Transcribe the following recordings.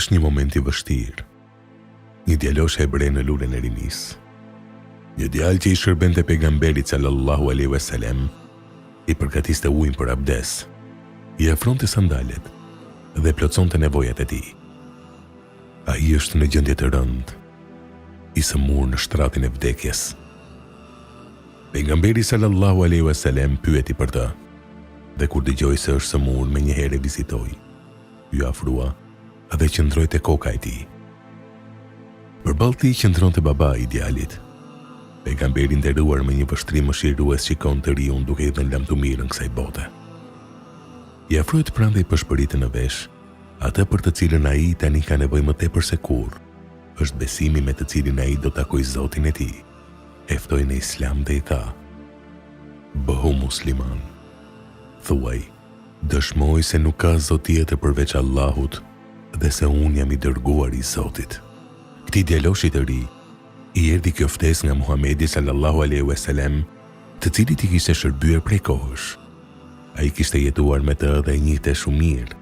Është një moment i vështirë. Një djalosh hebre në lulen e rinis. Një djalë që i shërbente pejgamberit sallallahu alaihi wasallam i përgatiste ujin për abdes, i afronte sandalet dhe plotësonte nevojat e tij. Ai është në gjendje të rëndë, i sëmur në shtratin e vdekjes. Pejgamberi sallallahu alaihi wasallam pyeti për të, dhe kur dëgjoi se është sëmur, menjëherë e vizitoi. Ju afrua dhe qëndroi te koka e tij. Përballë tij qëndronte babai i djalit. Pejgamberi nderuar me një vështrim mëshirues shikon të riun duke i dhënë lam të mirën kësaj bote. I afrohet pranë dhe i përshpëritë në vesh atë për të cilën ai tani ka nevojë më tepër se kurrë. Është besimi me të cilin ai do takojë Zotin e tij. E ftoi në Islam dhe i tha: "Bëhu musliman. Thuaj, dëshmoj se nuk ka Zot tjetër përveç Allahut dhe se unë jam i dërguar i Zotit." Këtij djaloshi të ri i erdhi kjo ftesë nga Muhamedi sallallahu alaihi wasallam, të cilit i kishte shërbyer prej kohësh. Ai kishte jetuar me të dhe e njihte shumë mirë.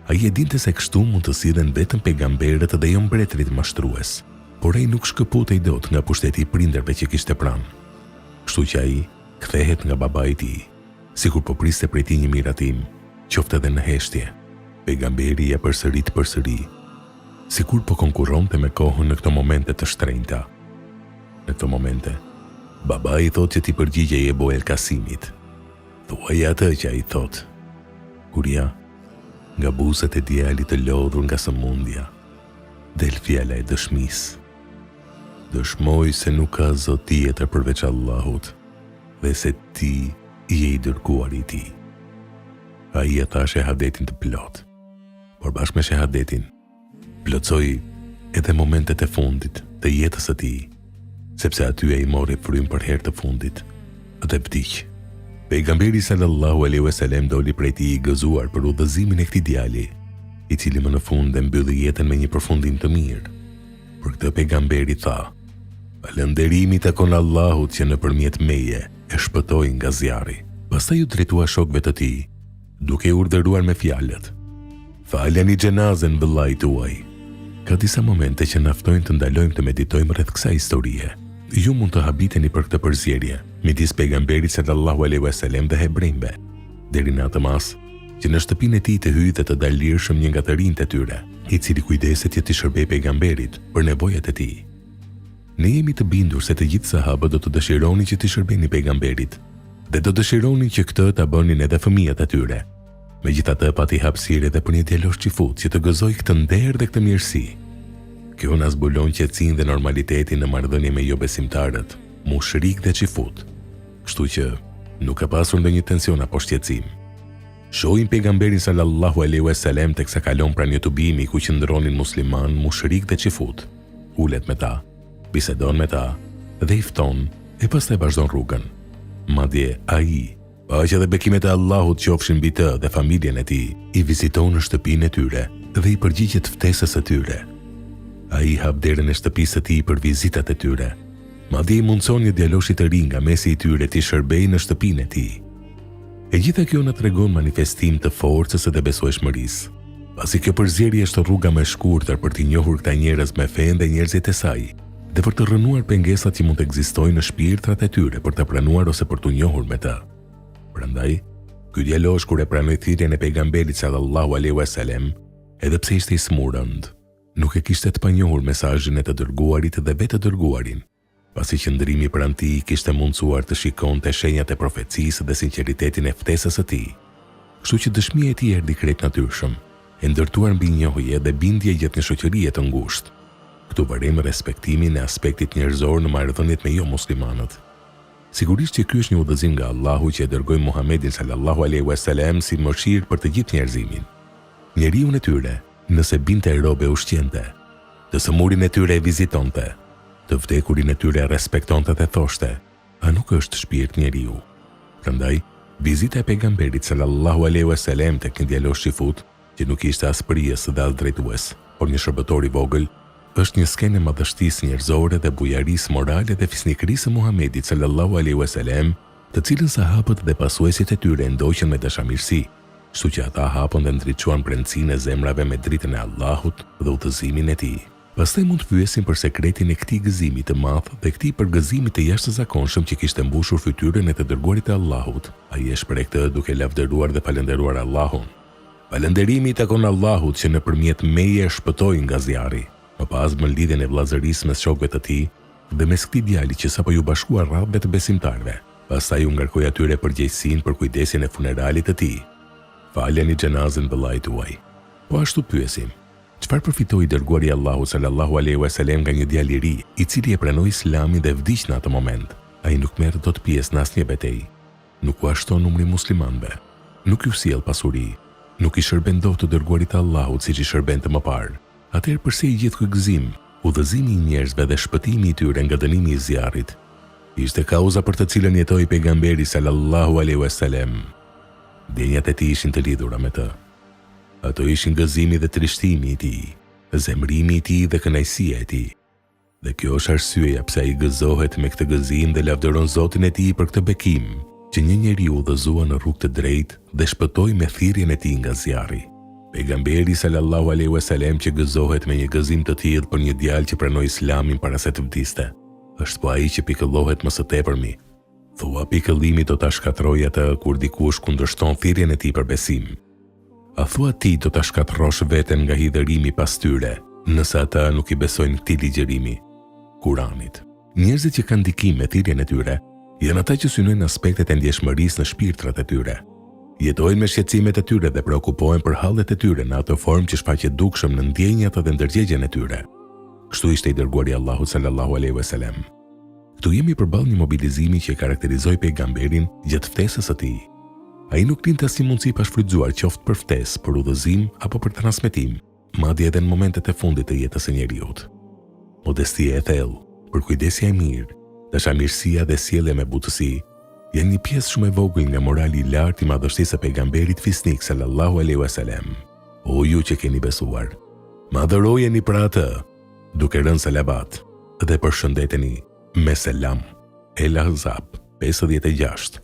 Ai e dinte se kështu mund të sillen vetëm pejgamberët dhe jo mbretërit mashtrues, por ai nuk shkëputej dot nga pushteti i prindërve që kishte pranë. Kështu që ai kthehet nga babai i tij, sikur po priste prej tij një miratim, qoftë edhe në heshtje. Pejgamberi ja përsëri, sikur po konkurronte me kohën në këto momente të shtrenjta. Në këto momente, babai i thotë që ti përgjigjej Ebu El Kasimit. Thuaj atë që ai thotë. Kur ja, nga buzët e djalit të lodhur nga sëmundja, del fjala e dëshmisë. Dëshmoj se nuk ka Zot tjetër përveç Allahut dhe se ti je i dërguar i tij. Ai e tha shahadetin të plot, por bashkë me shahadetin plotësoi edhe momentet e fundit të jetës së tij, sepse aty ai mori frym për herë të fundit dhe vdiq. Pejgamberi sallallahu alaihi wasallam doli prej tij i gëzuar për udhëzimin e këtij djali, i cili më në fund e mbylli jetën me një përfundim të mirë. Për këtë pejgamberi tha: "Falënderimi takon Allahut që nëpërmjet meje e shpëtoi nga zjarri." Pastaj u drejtua shokëve të tij, duke urdhëruar me fjalët: "Faleni xhenazën vëllait tuaj." Ka disa momente që na ftojnë të ndalojmë të meditojmë rreth kësaj historie. Ju mund të habiteni për këtë përzierje midis pejgamberit sallallahu alaihi wasallam dhe hebrejve, deri në atë mas që në shtëpinë e tij të hyjë dhe të dalë lirshëm një nga të rinjtë e tyre, i cili kujdeset që t'i shërbej pejgamberit për nevojat e tij. Ne jemi të bindur se të gjithë sahabët do të dëshironin që t'i shërbeni pejgamberit dhe do dëshironin që këtë ta bënin edhe fëmijët e tyre. Megjithatë, pati hapësirë edhe për një djalosh qifut që të gëzoj këtë nder dhe këtë mirësi. Kjo na zbulon qetësinë dhe normalitetin në marrëdhënie me jo besimtarët, mushrik dhe qifut. Kështu që nuk ka pasur ndonjë tension apo shqetësim. Shohim pejgamberin sallallahu alaihi wasallam teksa kalon pranë një tubimi ku qëndronin musliman, mushrik dhe qifut. Ulet me ta, bisedon me ta dhe i fton, e pastaj vazhdon rrugën. Madje ai, paqja dhe bekimet e Allahut qofshin mbi të dhe familjen e tij, i viziton në shtëpinë e tyre dhe i përgjigjet ftesës së tyre. Ai hap derën e shtëpisë së tij për vizitat e tyre. Madje i mundson një djaloshi të ri nga mesi i tyre të shërbejë në shtëpinë e tij. E gjitha kjo na tregon manifestim të forcës dhe besueshmërisë. Pasi kjo përzierje është rruga më e shkurtër për t'i njohur këta njerëz me fenë dhe njerëzit e saj, dhe për të rënuar pengesat që mund të ekzistojnë në shpirtrat e tyre për të pranuar ose për t'u njohur me të. Prandaj, ky djalosh kur e pranoi thirrjen e pejgamberit sallallahu alaihi wasallam, edhe pse ishte i smurënd, nuk e kishte të panjohur mesazhin e të dërguarit dhe vetë të dërguarin, pasi qëndrimi pranë tij kishte mundësuar të shikonte shenjat e profecisë dhe sinqeritetin e ftesës së tij. Kështu që dëshmia e tij erdhi krejt natyrshëm, e ndërtuar mbi njohje dhe bindje gjatë një shoqërie të ngushtë. Këtu vërejmë respektimin e aspektit njerëzor në marrëdhëniet me jo muslimanët. Sigurisht që ky është një udhëzim nga Allahu që e dërgoi Muhamedit sallallahu alaihi wasallam si mëshirë për të gjithë njerëzimin. Njeriu e tyre, nëse binte robe ushqente, të sëmurin e tyre e vizitonte, të vdekurin e tyre respektonte dhe thoshte: "A nuk është shpirt njeriu?" Prandaj, vizita e pejgamberit sallallahu alaihi wasallam tek një djalosh qifut, që nuk ishte as prijes dhe as drejtues, por një shërbëtor i vogël, është një skenë madhështisë njerëzore dhe bujarisë morale dhe fisnikërisë së Muhamedit sallallahu alaihi wasallam, të cilën sahabët dhe pasuesit e tyre ndoqën me dashamirësi, kështu që ata hapën dhe ndriçuan brendësinë e zemrave me dritën e Allahut dhe udhëzimin e tij. Pastaj mund të pyesim për sekretin e këtij gëzimi të madh dhe këtij përgëzimi të jashtëzakonshëm që kishte mbushur fytyrën e të dërguarit të Allahut. Ai e shpreh këtë duke lavdëruar dhe falendëruar Allahun. Falënderimi i takon Allahut që nëpërmjet meje e shpëtoi nga zjarri. Më pas më lidhjen e vllazërisë mes shokëve të tij dhe mes këtij djali që sapo ju bashkua radhëve të besimtarëve. Pastaj u ngarkoi atyre përgjegjësinë për kujdesin e funeralit të tij. Faleni xhenazën vëllait tuaj. Po ashtu pyesim, çfarë përfitoi dërguari Allahu sallallahu alaihi wasallam nga një djalë i ri, i cili e pranoi Islamin dhe vdiq në atë moment? Ai nuk merr dot pjesë në asnjë betejë, nuk u ashton numri muslimanëve, nuk ju sjell pasuri, nuk i shërben dot të dërguarit të Allahut siç i shërbente më parë. Atëherë pse i gjithë ky gëzim, udhëzimi i njerëzve dhe shpëtimi i tyre nga dënimi i zjarrit? Ishte kauza për të cilën jetoi pejgamberi sallallahu alaihi wasallam. Denjat e tij ishin të lidhura me të. Ato ishin gëzimi dhe trishtimi i tij, zemrimi i tij dhe kënaqësia e tij. Dhe kjo është arsyeja pse ai gëzohet me këtë gëzim dhe lavdëron Zotin e tij për këtë bekim, që një njeriu udhëzua në rrugë të drejtë dhe shpëtoi me thirrjen e tij nga zjarri. Pejgamberi sallallahu alaihi wasallam që gëzohet me një gëzim të tillë për një djalë që pranoi Islamin para se të vdiste, është po ai që pikëllohet më së tepërmi. Thua pikëllimi do ta shkatërrojë atë kur dikush kundërshton thirrjen e tij për besim. A thua ti do ta shkatërrosh veten nga hidhërimi pas tyre, nëse ata nuk i besojnë këtij ligjërimi, Kuranit? Njerëzit që kanë ndikim me thirrjen e tyre janë ata që synojnë aspektet e ndjeshmërisë në shpirtrat e tyre. Jetojnë me shqetësimet e tyre dhe preokupohen për hallet e tyre në atë formë që shfaqet dukshëm në ndjenjat dhe ndërgjegjen e tyre. Kështu ishte i dërguari Allahu sallallahu alaihi wasallam. Këtu jemi përballë një mobilizimi që e karakterizoi pejgamberin gjatë ftesës së tij. Ai nuk linte asnjë mundësi pa shfrytzuar qoftë për ftesë, për udhëzim apo për transmetim, madje edhe në momentet e fundit të jetës së njeriut. Modestia e thellë, përkujdesja e mirë, dashamirësia dhe sjellja me butësi janë një pjesë shumë e vogël nga morali i lartë i madhështisë së pejgamberit fisnik sallallahu alaihi wasallam. O ju që keni besuar, madhërojeni për atë, duke rënë salavat dhe përshëndeteni me selam. El Ahzab 56.